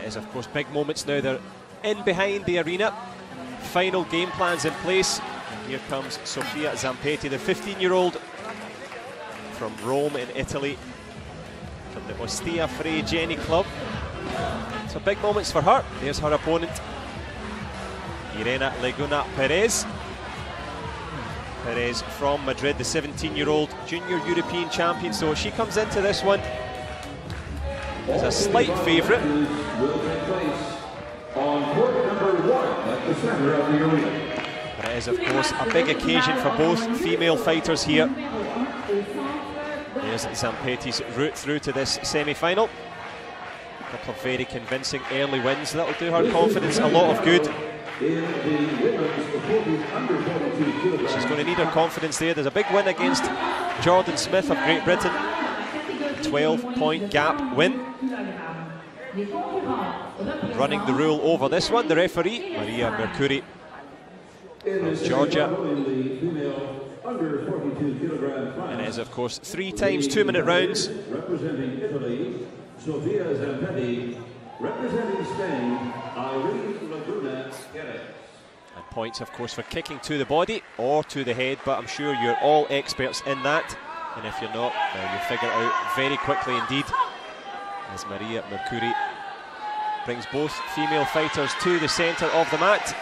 is, of course, big moments now. They're in behind the arena. Final game plans in place. And here comes Sofia Zampetti, the 15-year-old from Rome in Italy, from the Ostia Fregeni club. So big moments for her. There's her opponent, Irene Laguna Perez. Perez from Madrid, the 17-year-old junior European champion. So she comes into this one as a slight favourite. But it is, of course, a big occasion for both female fighters here. There's Zampetti's route through to this semi-final. A couple of very convincing early wins. That'll do her confidence a lot of good. She's going to need her confidence there. There's a big win against Jordan Smith of Great Britain. 12-point gap win. Running the rule over this one, the referee, Maria Mercuri from Georgia. And it is, of course, 3 times 2-minute rounds. Representing Italy, Sofia Zampetti. Representing Spain, Irene LAGUNA PEREZ. And points, of course, for kicking to the body or to the head, but I'm sure you're all experts in that. And if you're not, you'll figure it out very quickly indeed, as Maria Mercuri brings both female fighters to the centre of the mat.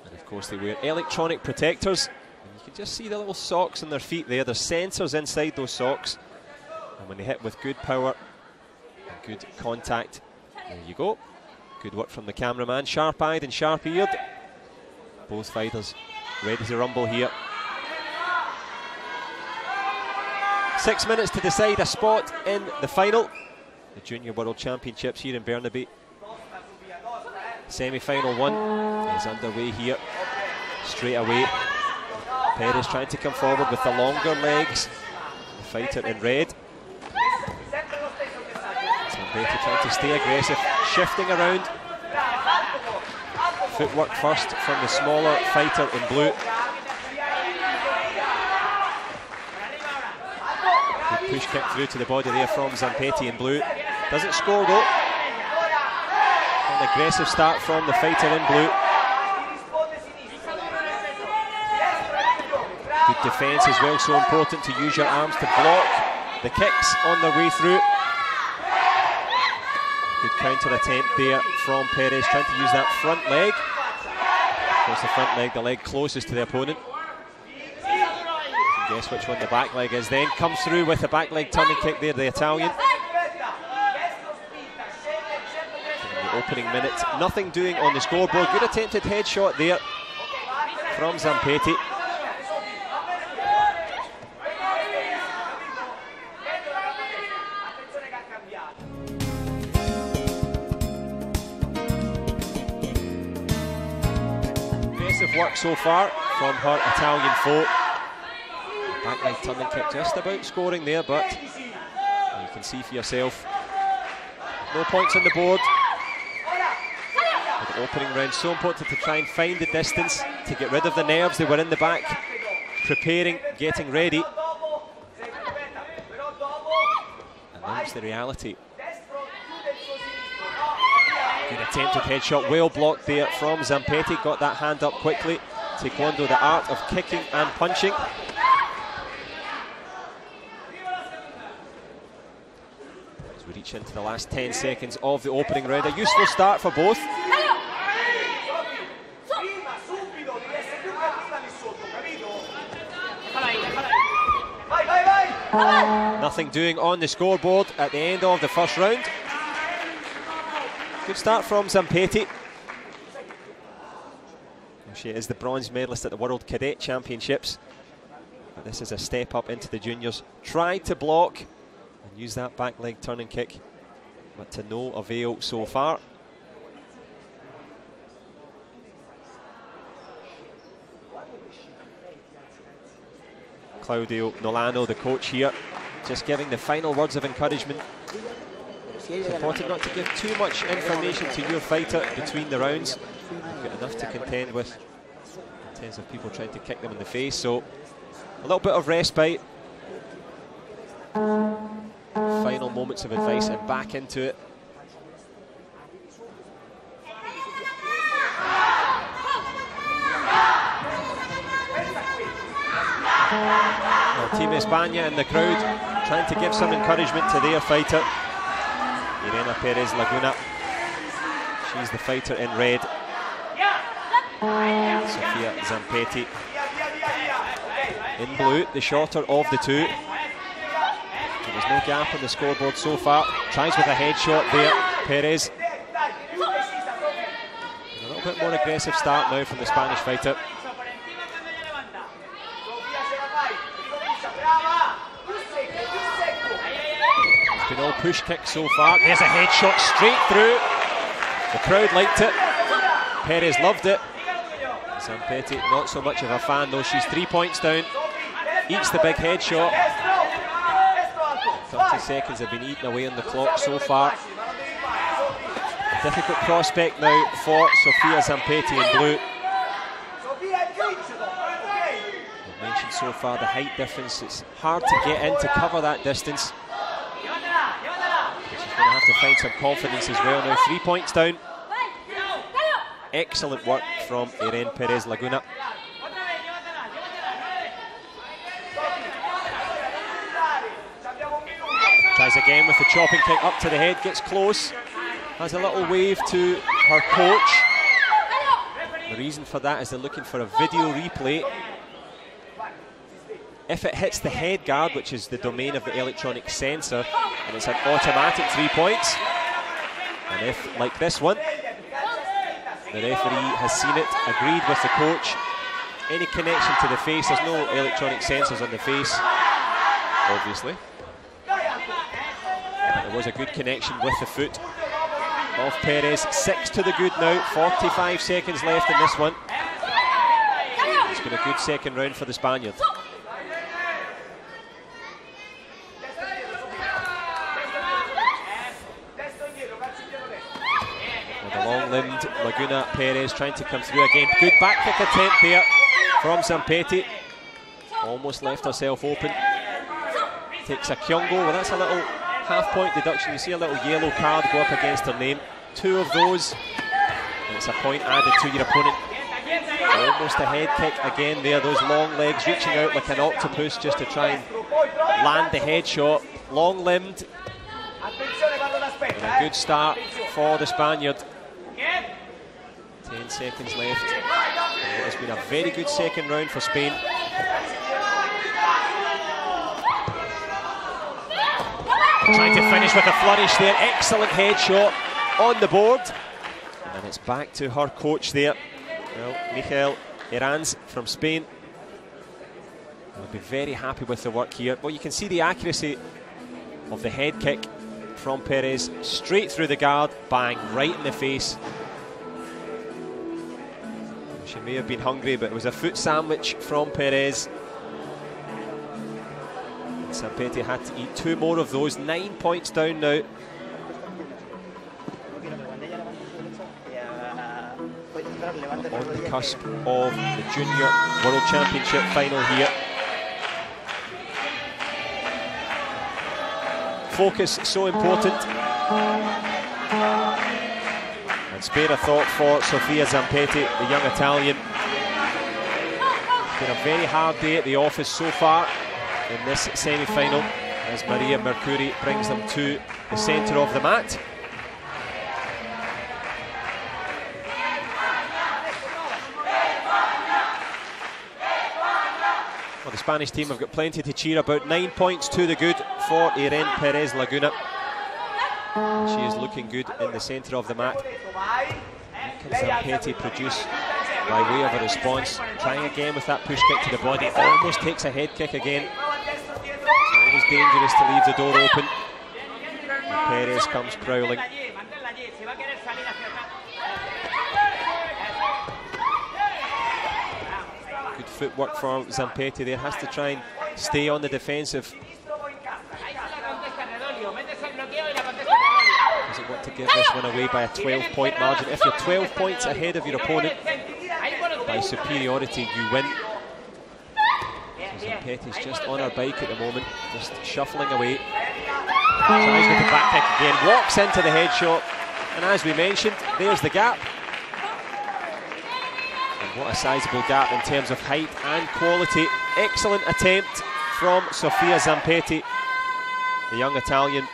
And of course they wear electronic protectors. And you can just see the little socks on their feet there. There's sensors inside those socks. And when they hit with good power and good contact, there you go. Good work from the cameraman, sharp-eyed and sharp-eared. Both fighters ready to rumble here. 6 minutes to decide a spot in the final. The Junior World Championships here in Burnaby. Semi-final 1 is underway here. Straight away, Perez trying to come forward with the longer legs. The fighter in red. Zampetti trying to stay aggressive, shifting around. Footwork first from the smaller fighter in blue. Good push kick through to the body there from Zampetti in blue. Doesn't score though. An aggressive start from the fighter in blue. Good defence as well, so important to use your arms to block the kicks on their way through. Good counter attempt there from Perez, trying to use that front leg. Of course, the front leg, the leg closest to the opponent. You can guess which one the back leg is then. Comes through with the back leg turning kick there, the Italian. In the opening minute, nothing doing on the scoreboard. Good attempted headshot there from Zampetti. Work so far from her Italian foe. Back leg turning kick just about scoring there, but you can see for yourself, no points on the board. The opening round, so important to try and find the distance, to get rid of the nerves. They were in the back, preparing, getting ready. And there's the reality. Good attempted headshot, well blocked there from Zampetti. Got that hand up quickly. Taekwondo, the art of kicking and punching. As we reach into the last 10 seconds of the opening round, a useful start for both. Nothing doing on the scoreboard at the end of the first round. Good start from Zampetti. She is the bronze medalist at the World Cadet Championships. But this is a step up into the juniors. Tried to block and use that back leg turning kick, but to no avail so far. Claudio Nolano, the coach here, just giving the final words of encouragement. It's important not to give too much information to your fighter between the rounds. You've got enough to contend with in terms of people trying to kick them in the face, so a little bit of respite. Final moments of advice and back into it. Well, Team España in the crowd trying to give some encouragement to their fighter, Irene Perez Laguna. She's the fighter in red. Sofia Zampetti in blue, the shorter of the two. There's no gap on the scoreboard so far. Tries with a headshot there, Perez. A little bit more aggressive start now from the Spanish fighter. It's been all push kicks so far. There's a headshot straight through. The crowd liked it. Perez loved it. Zampetti not so much of a fan though. She's 3 points down. Eats the big headshot. 30 seconds have been eaten away on the clock so far. A difficult prospect now for Sofia Zampetti in blue. I've mentioned so far the height difference. It's hard to get in to cover that distance. She's going to have to find some confidence as well now. 3 points down. Excellent work from Irene Perez Laguna. Tries again with the chopping kick up to the head, gets close. Has a little wave to her coach. The reason for that is they're looking for a video replay. If it hits the head guard, which is the domain of the electronic sensor, and it's an automatic 3 points. And if, like this one, the referee has seen it, agreed with the coach. Any connection to the face, there's no electronic sensors on the face, obviously. But there was a good connection with the foot of Perez. 6 to the good now, 45 seconds left in this one. It's been a good second round for the Spaniard. Long-limbed Laguna Perez trying to come through again. Good back kick attempt there from Zampetti. Almost left herself open. Takes a Kyungo. Well, that's a little half-point deduction. You see a little yellow card go up against her name. 2 of those. And it's a point added to your opponent. Almost a head kick again there. Those long legs reaching out like an octopus just to try and land the headshot. Long-limbed. And a good start for the Spaniard. 10 seconds left. And it's been a very good second round for Spain. Trying to finish with a flourish there. Excellent headshot on the board. And it's back to her coach there. Well, Miguel Herranz from Spain. I'll be very happy with the work here. Well, you can see the accuracy of the head kick from Perez. Straight through the guard, bang, right in the face. She may have been hungry, but it was a foot sandwich from Perez. Zampetti had to eat 2 more of those. 9 points down now. On the cusp of the Junior World Championship final here. Focus so important. And spare a thought for Sofia Zampetti, the young Italian. It's been a very hard day at the office so far in this semi-final as Maria Mercuri brings them to the centre of the mat. Well, the Spanish team have got plenty to cheer about. 9 points to the good for Irene Perez Laguna. She is looking good in the centre of the mat. What can Zampetti produce by way of a response? Trying again with that push kick to the body. Almost takes a head kick again. It's always dangerous to leave the door open. And Perez comes prowling. Good footwork for Zampetti there. Has to try and stay on the defensive. Doesn't want to give this one away by a 12-point margin. If you're 12 points ahead of your opponent by superiority, you win. So Zampetti's just on her bike at the moment, just shuffling away. Tries with the back kick again, walks into the head shot, and as we mentioned, there's the gap. And what a sizable gap in terms of height and quality. Excellent attempt from Sofia Zampetti, the young Italian,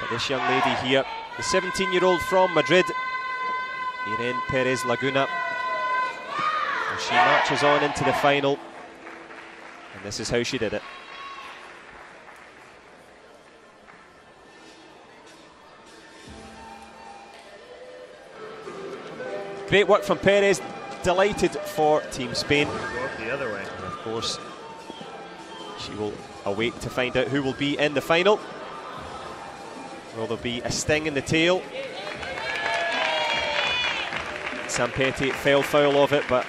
but this young lady here, the 17-year-old from Madrid, Irene Perez Laguna. And she marches on into the final, and this is how she did it. Great work from Perez, delighted for Team Spain. The other way. And of course, she will await to find out who will be in the final. Will there be a sting in the tail? Zampetti fell foul of it, but